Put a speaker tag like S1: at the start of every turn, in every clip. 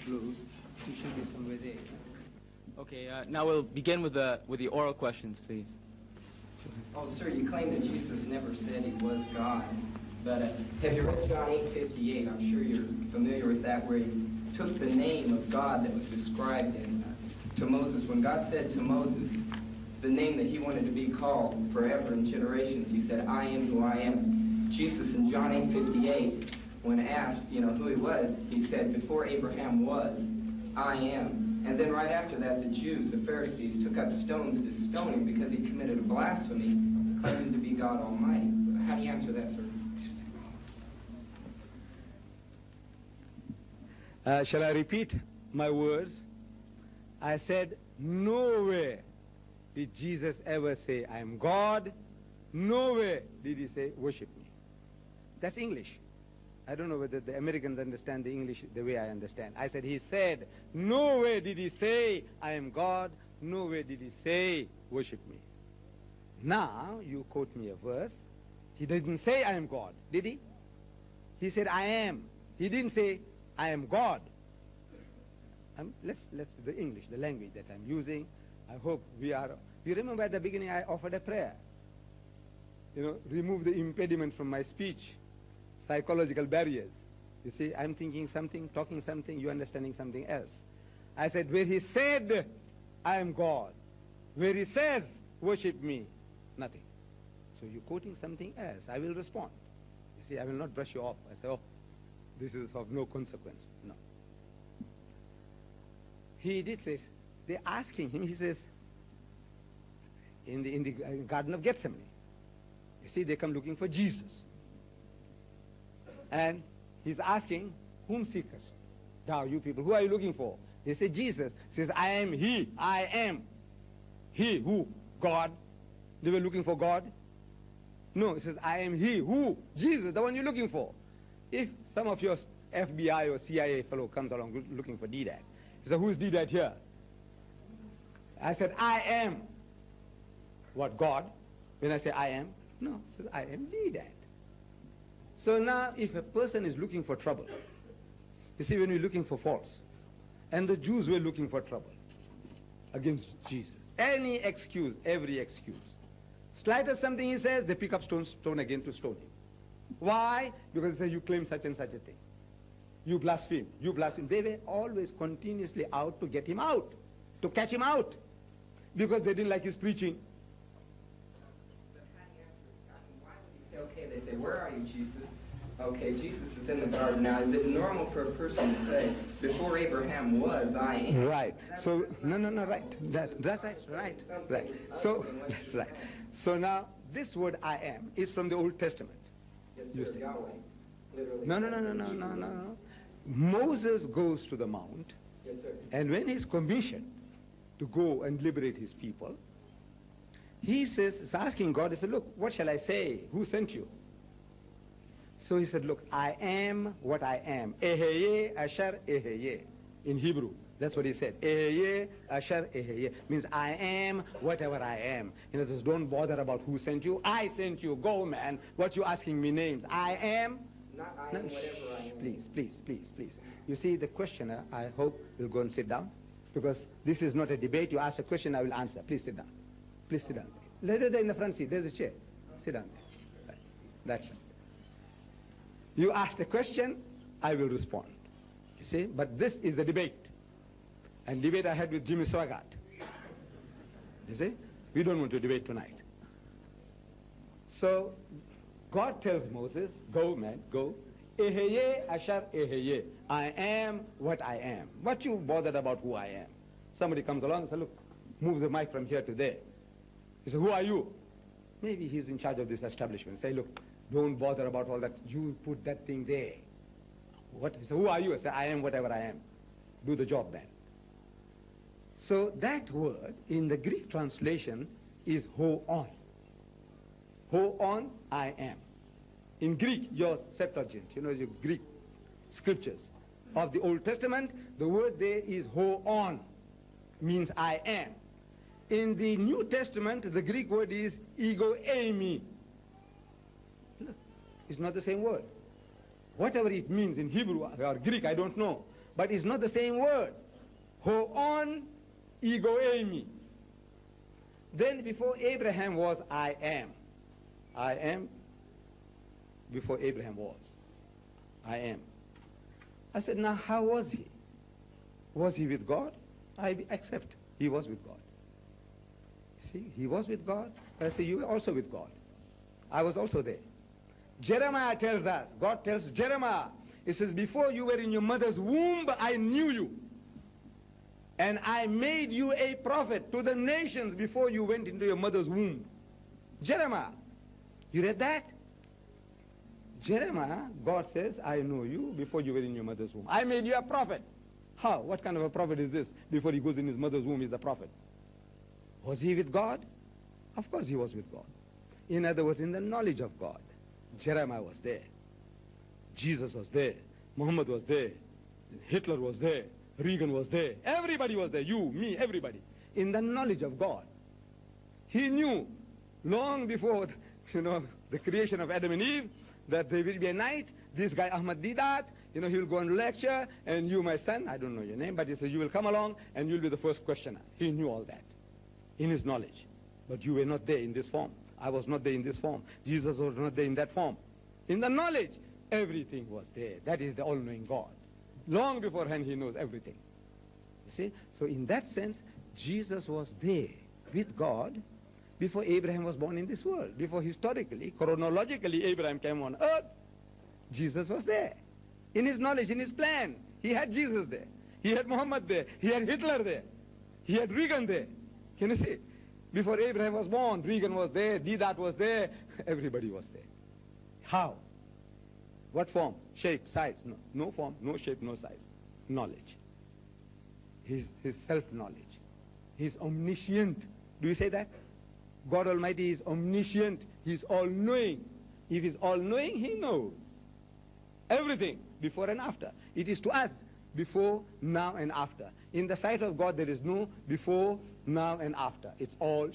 S1: closed. You should be somewhere there.
S2: Okay, now we'll begin with the oral questions, please.
S3: Oh, sir, you claim that Jesus never said he was God. But have you read John 8:58? I'm sure you're familiar with that, where he took the name of God that was described to Moses. When God said to Moses the name that he wanted to be called forever in generations, he said, I am who I am. Jesus in John 8:58, when asked, who he was, he said, before Abraham was, I am. And then right after that, the Jews, the Pharisees, took up stones to stone him because he committed a blasphemy, claiming to be God Almighty. How do you answer that, sir?
S1: Shall I repeat my words? I said, nowhere did Jesus ever say, I am God. Nowhere did he say, worship me. That's English. I don't know whether the Americans understand the English the way I understand. I said, he said, nowhere did he say, I am God. Nowhere did he say, worship me. Now, you quote me a verse. He didn't say, I am God, did he? He said, I am. He didn't say, I am God. Let's the English, the language that I'm using. I hope we are. You remember at the beginning I offered a prayer. Remove the impediment from my speech, psychological barriers. You see, I'm thinking something, talking something, you understanding something else. I said, where he said, I am God. Where he says, worship me, nothing. So you're quoting something else. I will respond. You see, I will not brush you off. I say, oh, this is of no consequence. No. He did say, they're asking him, he says, in the Garden of Gethsemane. You see, they come looking for Jesus. And he's asking, whom seekest thou, you people? Who are you looking for? They say, Jesus. He says, I am he. I am. He, who? God. They were looking for God. No, he says, I am he. Who? Jesus, the one you're looking for. If some of your FBI or CIA fellow comes along looking for Deedat, he said, who's Deedat here? I said, I am. What, God? When I say I am, no, he says, I am Deedat. So now, if a person is looking for trouble, you see, when we're looking for faults, and the Jews were looking for trouble against Jesus, any excuse, every excuse. Slightest something he says, they pick up stone again to stone him. Why? Because they say, you claim such and such a thing. You blaspheme, you blaspheme. They were always continuously out to get him out, to catch him out, because they didn't like his preaching.
S3: Okay, they say, where are you, Jesus? Okay, Jesus is in the garden. Now, is it normal for a person to say, before Abraham was, I am?
S1: Right. So, no, right. That's right. So, that's right. So now, this word I am is from the Old Testament.
S3: Yes, sir, Yahweh. Literally.
S1: No. Moses goes to the mount,
S3: yes, sir.
S1: And when he's commissioned to go and liberate his people, he says, he's asking God, he said, look, what shall I say? Who sent you? So he said, look, I am what I am. Eheye, Asher, Eheye. In Hebrew, that's what he said. Eheye, Asher, Eheye. Means I am whatever I am. Just don't bother about who sent you. I sent you. Go, man. What you asking me names? I am.
S3: Not I am whatever I am.
S1: Please. You see, the questioner, I hope, will go and sit down. Because this is not a debate. You ask a question, I will answer. Please sit down. Please sit down. Later there in the front seat, there's a chair. Sit down there. Right. That's right. You ask a question, I will respond. You see, but this is a debate. And debate I had with Jimmy Swaggart. You see, we don't want to debate tonight. So, God tells Moses, go man, go. Eheye, Asher, Eheye. I am what I am. What you bothered about who I am? Somebody comes along and says, look, move the mic from here to there. He said, who are you? Maybe he's in charge of this establishment. Say, look, don't bother about all that. You put that thing there. What? He said, who are you? I said, I am whatever I am. Do the job then. So that word in the Greek translation is ho on. Ho on, I am. In Greek, your Septuagint, your Greek scriptures of the Old Testament, the word there is ho on, means I am. In the New Testament, the Greek word is ego eimi. Look, it's not the same word. Whatever it means in Hebrew or Greek, I don't know. but it's not the same word. Ho on, ego eimi. Then before Abraham was, I am. I am before Abraham was. I am. I said, now how was he? Was he with God? I accept. He was with God. See, he was with God. I say, you were also with God. I was also there. Jeremiah tells us, God tells Jeremiah, he says, before you were in your mother's womb, I knew you. And I made you a prophet to the nations before you went into your mother's womb. Jeremiah. You read that? Jeremiah, God says, I know you before you were in your mother's womb. I made you a prophet. How? What kind of a prophet is this? Before he goes in his mother's womb, he's a prophet. Was he with God? Of course he was with God. In other words, in the knowledge of God. Jeremiah was there. Jesus was there. Muhammad was there. Hitler was there. Reagan was there. Everybody was there. You, me, everybody. In the knowledge of God. He knew long before, the creation of Adam and Eve, that there will be a night. This guy, Ahmed Deedat, he will go and lecture, and you, my son, I don't know your name, but he says, you will come along, and you'll be the first questioner. He knew all that in his knowledge. But you were not there in this form. I was not there in this form. Jesus was not there in that form. In the knowledge, everything was there. That is the all-knowing God. Long beforehand, he knows everything. You see? So in that sense, Jesus was there with God before Abraham was born in this world. Before historically, chronologically, Abraham came on earth, Jesus was there. In his knowledge, in his plan, he had Jesus there. He had Muhammad there. He had Hitler there. He had Reagan there. Can you see? Before Abraham was born, Reagan was there, Deedat was there, everybody was there. How? What form? Shape, size? No, no form, no shape, no size. Knowledge. His self-knowledge. He's omniscient. Do you say that? God Almighty is omniscient. He's all-knowing. If he's all-knowing, he knows everything before and after. It is to us before, now, and after. In the sight of God, there is no before, now, and after. It's all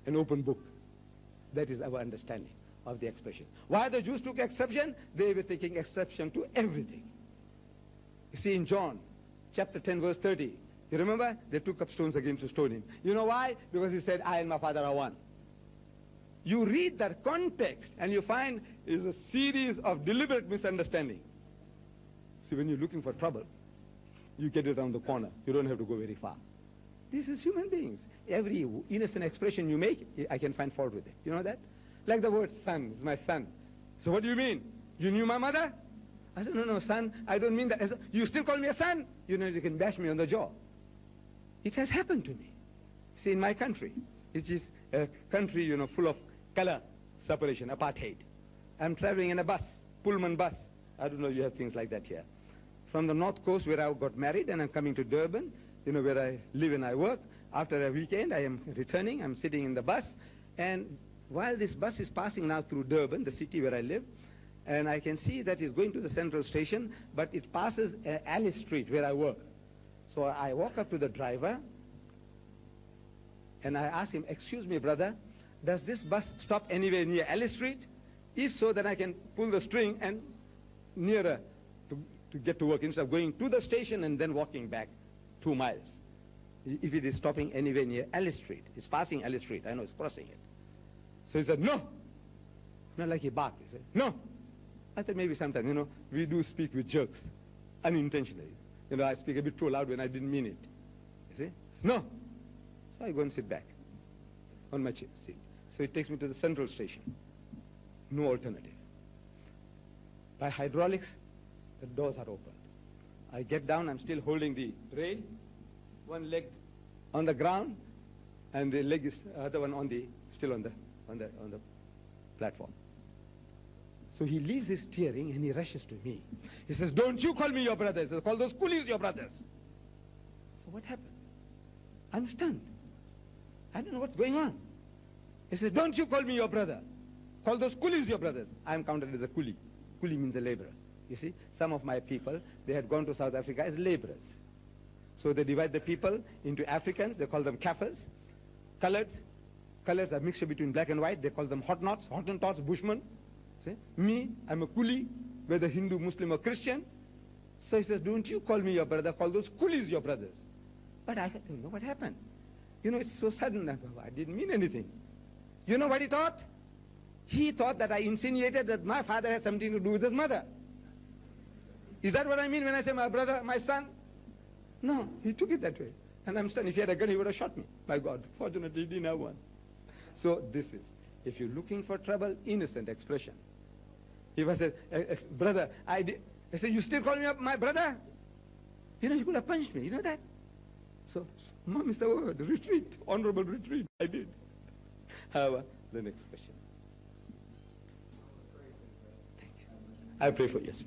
S1: an open book. That is our understanding of the expression. Why the Jews took exception? They were taking exception to everything. You see, in John chapter 10 verse 30, you remember? They took up stones again to stone him. You know why? Because he said, I and my Father are one. You read that context and you find is a series of deliberate misunderstanding. See, when you're looking for trouble, you get it around the corner. You don't have to go very far. This is human beings. Every innocent expression you make, I can find fault with it. You know that? Like the word son is my son. So what do you mean? You knew my mother? I said, no, son, I don't mean that. I said, you still call me a son? You can bash me on the jaw. It has happened to me. See, in my country, it is a country, full of color separation, apartheid. I'm traveling in a bus, Pullman bus. I don't know if you have things like that here. From the north coast where I got married, and I'm coming to Durban, where I live and I work. After a weekend, I am returning. I'm sitting in the bus. And while this bus is passing now through Durban, the city where I live, and I can see that it's going to the central station, but it passes Alice Street where I work. So I walk up to the driver, and I ask him, excuse me, brother, does this bus stop anywhere near Alice Street? If so, then I can pull the string and nearer to get to work instead of going to the station and then walking back 2 miles. If it is stopping anywhere near Alice Street, it's passing Alice Street, I know it's crossing it. So he said, no. Not like he barked, he said, no. I thought maybe sometimes, we do speak with jerks, unintentionally. I speak a bit too loud when I didn't mean it. You see? No. So I go and sit back on my seat. So it takes me to the central station. No alternative. By hydraulics, the doors are opened. I get down, I'm still holding the rail, one leg on the ground, and the leg is other one still on the platform. So he leaves his steering and he rushes to me. He says, don't you call me your brother. He says, call those coolies your brothers. So what happened? I'm stunned. I don't know what's going on. He says, don't you call me your brother. Call those coolies your brothers. I'm counted as a coolie. Coolie means a laborer. You see, some of my people, they had gone to South Africa as laborers. So they divide the people into Africans, they call them Kafirs. Coloreds are a mixture between black and white, they call them Hottentots, Bushmen. See? Me, I'm a coolie, whether Hindu, Muslim or Christian. So he says, don't you call me your brother, call those coolies your brothers. But I don't know what happened. You know, it's so sudden. I didn't mean anything. You know what he thought? He thought that I insinuated that my father had something to do with his mother. Is that what I mean when I say my brother, my son? No, he took it that way. And I'm stunned. If he had a gun, he would have shot me. My God, fortunately he didn't have one. So this is, if you're looking for trouble, innocent expression. If I said, brother, I said, you still call me up my brother? You know, you could have punched me, you know that? So, Mom is the word, retreat, honorable retreat. I did. However, the next question. Thank you. I pray for you. Yes.